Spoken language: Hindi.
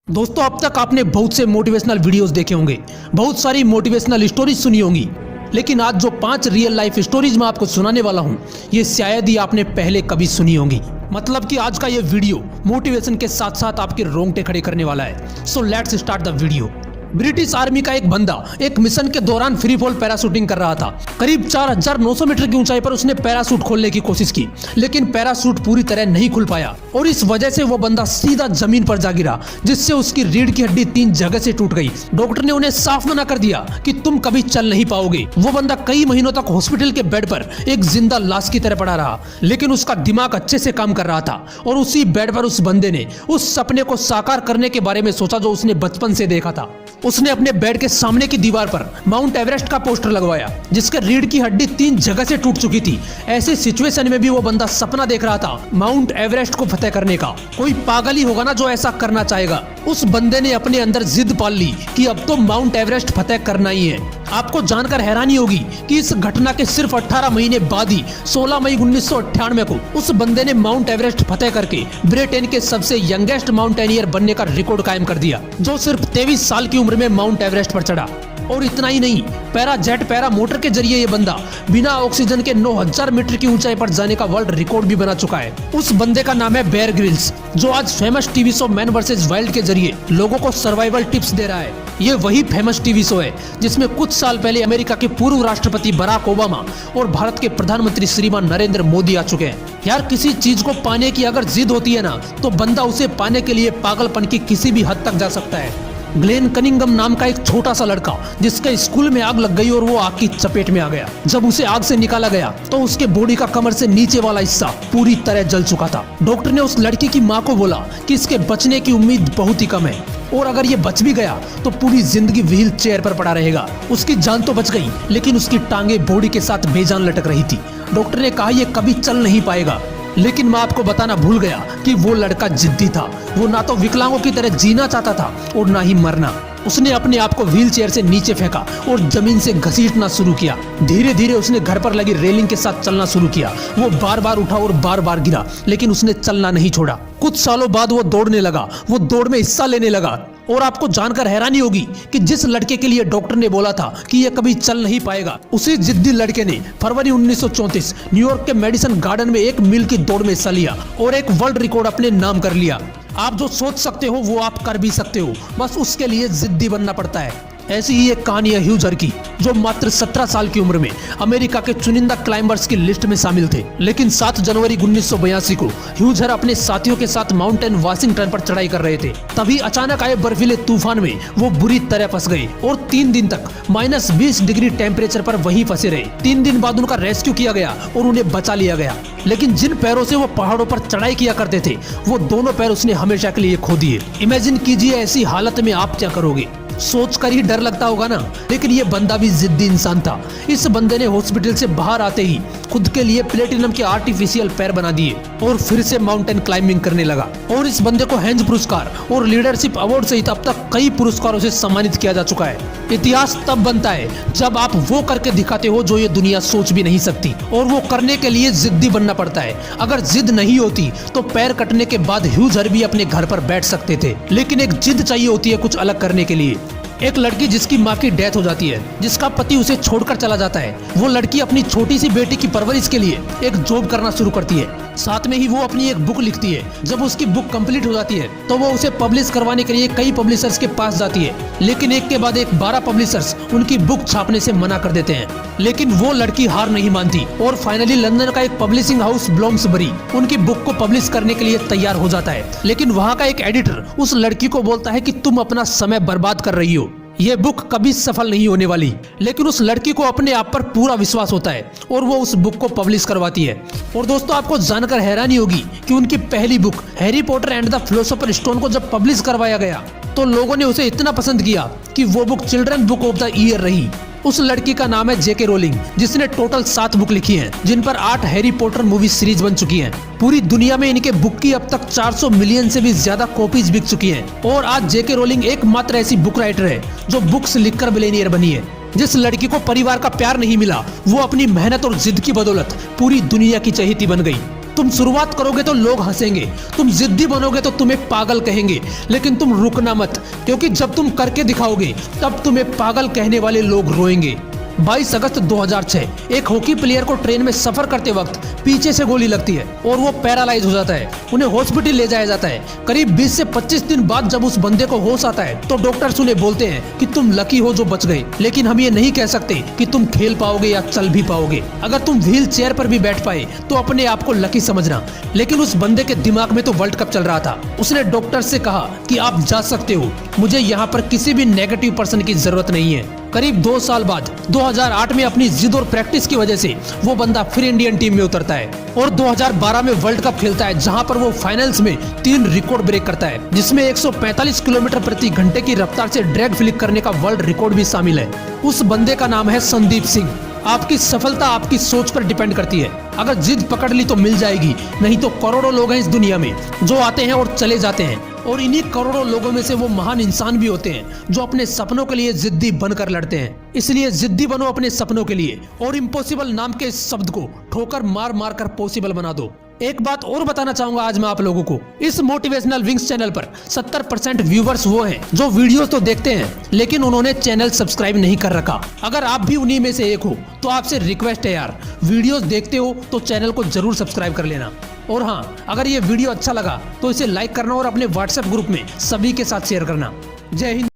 दोस्तों, अब तक आपने बहुत से मोटिवेशनल वीडियोस देखे होंगे, बहुत सारी मोटिवेशनल स्टोरीज सुनी होंगी, लेकिन आज जो 5 रियल लाइफ स्टोरीज मैं आपको सुनाने वाला हूं, ये शायद ही आपने पहले कभी सुनी होंगी। मतलब कि आज का ये वीडियो मोटिवेशन के साथ साथ आपके रोंगटे खड़े करने वाला है। So let's start the video. British army का एक बंदा एक मिशन के दौरान फ्री फॉल पैराशूटिंग कर रहा था। करीब 4900 मीटर की ऊंचाई पर उसने पैराशूट खोलने की कोशिश की, लेकिन पैराशूट पूरी तरह नहीं खुल पाया और इस वजह से वो बंदा सीधा जमीन पर जा गिरा, जिससे उसकी रीढ़ की हड्डी 3 जगह से टूट गई। डॉक्टर ने उन्हें साफ मना कर दिया कि तुम कभी चल नहीं पाओगे। वो बंदा कई महीनों तक हॉस्पिटल के बेड पर एक जिंदा लाश की तरह पड़ा रहा, लेकिन उसका दिमाग अच्छे से काम कर रहा था और उसी बेड पर उस बंदे ने उस सपने को साकार करने के बारे में सोचा जो उसने बचपन से देखा था। उसने अपने बेड के सामने की दीवार पर माउंट एवरेस्ट का पोस्टर लगवाया, जिसके रीढ़ की हड्डी 3 जगह से टूट चुकी थी। ऐसी सिचुएशन में भी वो बंदा सपना देख रहा था माउंट एवरेस्ट को फतेह करने का। कोई पागल ही होगा ना जो ऐसा करना चाहेगा। उस बंदे ने अपने अंदर जिद पाल ली कि अब तो माउंट एवरेस्ट फतेह करना ही है। आपको जानकर हैरानी होगी कि इस घटना के सिर्फ 18 महीने बाद ही 16 मई 1998 को उस बंदे ने माउंट एवरेस्ट फतेह करके ब्रिटेन के सबसे यंगेस्ट माउंटेनियर बनने का रिकॉर्ड कायम कर दिया, जो सिर्फ 23 साल की उम्र में माउंट एवरेस्ट पर चढ़ा। और इतना ही नहीं, पैरा मोटर के जरिए ये बंदा बिना ऑक्सीजन के 9000 मीटर की ऊंचाई पर जाने का वर्ल्ड रिकॉर्ड भी बना चुका है। उस बंदे का नाम है बेयर ग्रिल्स, जो आज famous TV show man versus wild के जरिए लोगों को सर्वाइवल टिप्स दे रहा है। ये वही फेमस टीवी शो है जिसमें कुछ साल पहले अमेरिका के पूर्व राष्ट्रपति बराक ओबामा और भारत के प्रधानमंत्री श्रीमान नरेंद्र मोदी आ चुके हैं। यार, किसी चीज को पाने की अगर जिद होती है ना, तो बंदा उसे पाने के लिए पागलपन की किसी भी हद तक जा सकता है। ग्लेन कनिंगम नाम का एक छोटा सा लड़का, जिसके स्कूल में आग लग गई और वो आग की चपेट में आ गया। जब उसे आग से निकाला गया तो उसके बॉडी का कमर से नीचे वाला हिस्सा पूरी तरह जल चुका था। डॉक्टर ने उस लड़की की मां को बोला कि इसके बचने की उम्मीद बहुत ही कम है और अगर ये बच भी गया तो पूरी जिंदगी व्हील चेयर पर पड़ा रहेगा। उसकी जान तो बच गई, लेकिन उसकी टांगे बॉडी के साथ बेजान लटक रही थी। डॉक्टर ने कहा ये कभी चल नहीं पाएगा, लेकिन मैं आपको बताना भूल गया कि वो लड़का जिद्दी था। वो ना तो विकलांगों की तरह जीना चाहता था और ना ही मरना। उसने अपने आप को व्हील चेयर से नीचे फेंका और जमीन से घसीटना शुरू किया। धीरे धीरे उसने घर पर लगी रेलिंग के साथ चलना शुरू किया। वो बार बार उठा और बार बार गिरा, लेकिन उसने चलना नहीं छोड़ा। कुछ सालों बाद वो दौड़ने लगा, वो दौड़ में हिस्सा लेने लगा। और आपको जानकर हैरानी होगी कि जिस लड़के के लिए डॉक्टर ने बोला था कि ये कभी चल नहीं पाएगा, उसी जिद्दी लड़के ने फरवरी 1934 न्यूयॉर्क के मेडिसन गार्डन में 1 मील की दौड़ में हिस्सा लिया और एक वर्ल्ड रिकॉर्ड अपने नाम कर लिया। आप जो सोच सकते हो वो आप कर भी सकते हो, बस उसके लिए जिद्दी बनना पड़ता है। ऐसी ही एक कहानी है ह्यूजर की, जो मात्र 17 साल की उम्र में अमेरिका के चुनिंदा क्लाइंबर्स की लिस्ट में शामिल थे। लेकिन 7 जनवरी 1982 को ह्यूजर अपने साथियों के साथ माउंटेन वाशिंगटन पर चढ़ाई कर रहे थे। तभी अचानक आए बर्फीले तूफान में वो बुरी तरह फंस गए और 3 दिन तक -20 डिग्री टेम्परेचर पर वहीं फंसे रहे। 3 दिन बाद उनका रेस्क्यू किया गया और उन्हें बचा लिया गया। लेकिन जिन पैरों से वो पहाड़ों पर चढ़ाई किया करते थे, वो दोनों पैर उसने हमेशा के लिए खो दिए। इमेजिन कीजिए ऐसी हालत में आप क्या करोगे। सोचकर ही डर लगता होगा ना, लेकिन ये बंदा भी जिद्दी इंसान था। इस बंदे ने हॉस्पिटल से बाहर आते ही खुद के लिए प्लेटिनम के आर्टिफिशियल पैर बना दिए और फिर से माउंटेन क्लाइंबिंग करने लगा। और इस बंदे को हेंज पुरस्कार और लीडरशिप अवार्ड सहित अब तक कई पुरस्कारों से सम्मानित किया जा चुका है। इतिहास तब बनता है जब आप वो करके दिखाते हो जो ये दुनिया सोच भी नहीं सकती, और वो करने के लिए जिद्दी बनना पड़ता है। अगर जिद नहीं होती तो पैर कटने के बाद ह्यूजर भी अपने घर पर बैठ सकते थे, लेकिन एक जिद चाहिए होती है कुछ अलग करने के लिए। एक लड़की जिसकी माँ की डेथ हो जाती है, जिसका पति उसे छोड़कर चला जाता है, वो लड़की अपनी छोटी सी बेटी की परवरिश के लिए एक जॉब करना शुरू करती है। साथ में ही वो अपनी एक बुक लिखती है। जब उसकी बुक कंप्लीट हो जाती है तो वो उसे पब्लिश करवाने के लिए कई पब्लिशर्स के पास जाती है, लेकिन एक के बाद एक 12 पब्लिशर्स उनकी बुक छापने से मना कर देते हैं। लेकिन वो लड़की हार नहीं मानती और फाइनली लंदन का एक पब्लिशिंग हाउस ब्लोम्सबरी उनकी बुक को पब्लिश करने के लिए तैयार हो जाता है। लेकिन वहाँ का एक एडिटर उस लड़की को बोलता है कि तुम अपना समय बर्बाद कर रही हो, ये बुक कभी सफल नहीं होने वाली। लेकिन उस लड़की को अपने आप पर पूरा विश्वास होता है और वो उस बुक को पब्लिश करवाती है। और दोस्तों, आपको जानकर हैरानी होगी कि उनकी पहली book Harry Potter and the philosopher stone को जब पब्लिश करवाया गया तो लोगों ने उसे इतना पसंद किया कि वो book children book of the year रही। उस लड़की का नाम है जेके रोलिंग, जिसने टोटल 7 बुक लिखी हैं, जिन पर 8 हैरी पॉटर मूवी सीरीज बन चुकी हैं। पूरी दुनिया में इनके बुक की अब तक 400 मिलियन से भी ज्यादा कॉपीज बिक चुकी हैं। और आज जेके रोलिंग एकमात्र ऐसी बुक राइटर है जो बुक्स लिखकर मिलियनेयर बनी है। जिस लड़की को परिवार का प्यार नहीं मिला, वो अपनी मेहनत और जिद की बदौलत पूरी दुनिया की चहेती बन गई। तुम शुरुआत करोगे तो लोग हंसेंगे, तुम जिद्दी बनोगे तो तुम्हें पागल कहेंगे, लेकिन तुम रुकना मत, क्योंकि जब तुम करके दिखाओगे तब तुम्हें पागल कहने वाले लोग रोएंगे। 22 अगस्त 2006 एक हॉकी प्लेयर को ट्रेन में सफर करते वक्त पीछे से गोली लगती है और वो पैरालाइज हो जाता है। उन्हें हॉस्पिटल ले जाया जाता है। करीब 20 से 25 दिन बाद जब उस बंदे को होश आता है तो डॉक्टर्स उन्हें बोलते हैं कि तुम लकी हो जो बच गए, लेकिन हम ये नहीं कह सकते कि तुम खेल पाओगे या चल भी पाओगे। अगर तुम व्हील चेयर पर भी बैठ पाए तो अपने आप को लकी समझना। लेकिन उस बंदे के दिमाग में तो वर्ल्ड कप चल रहा था। उसने डॉक्टर से कहा कि आप जा सकते हो, मुझे यहाँ पर किसी भी नेगेटिव पर्सन की जरूरत नहीं है। करीब 2 साल बाद 2008 में अपनी जिद और प्रैक्टिस की वजह से वो बंदा फिर इंडियन टीम में उतरता है और 2012 में वर्ल्ड कप खेलता है, जहां पर वो फाइनल्स में 3 रिकॉर्ड ब्रेक करता है, जिसमें 145 किलोमीटर प्रति घंटे की रफ्तार से ड्रैग फ्लिक करने का वर्ल्ड रिकॉर्ड भी शामिल है। उस बंदे का नाम है संदीप सिंह। आपकी सफलता आपकी सोच पर डिपेंड करती है। अगर जिद पकड़ ली तो मिल जाएगी, नहीं तो करोड़ों लोग हैं इस दुनिया में जो आते हैं और चले जाते हैं, और इन्हीं करोड़ों लोगों में से वो महान इंसान भी होते हैं जो अपने सपनों के लिए जिद्दी बनकर लड़ते हैं। इसलिए जिद्दी बनो अपने सपनों के लिए और इम्पॉसिबल नाम के इस शब्द को ठोकर मार मार कर पॉसिबल बना दो। एक बात और बताना चाहूंगा आज मैं आप लोगों को, इस मोटिवेशनल विंग्स चैनल पर 70% व्यूवर्स वो हैं जो वीडियोस तो देखते हैं लेकिन उन्होंने चैनल सब्सक्राइब नहीं कर रखा। अगर आप भी उन्हीं में से एक हो तो आपसे रिक्वेस्ट है यार, वीडियोस देखते हो तो चैनल को जरूर सब्सक्राइब कर लेना। और हाँ, अगर ये वीडियो अच्छा लगा तो इसे लाइक करना और अपने व्हाट्सएप ग्रुप में सभी के साथ शेयर करना। जय हिंद।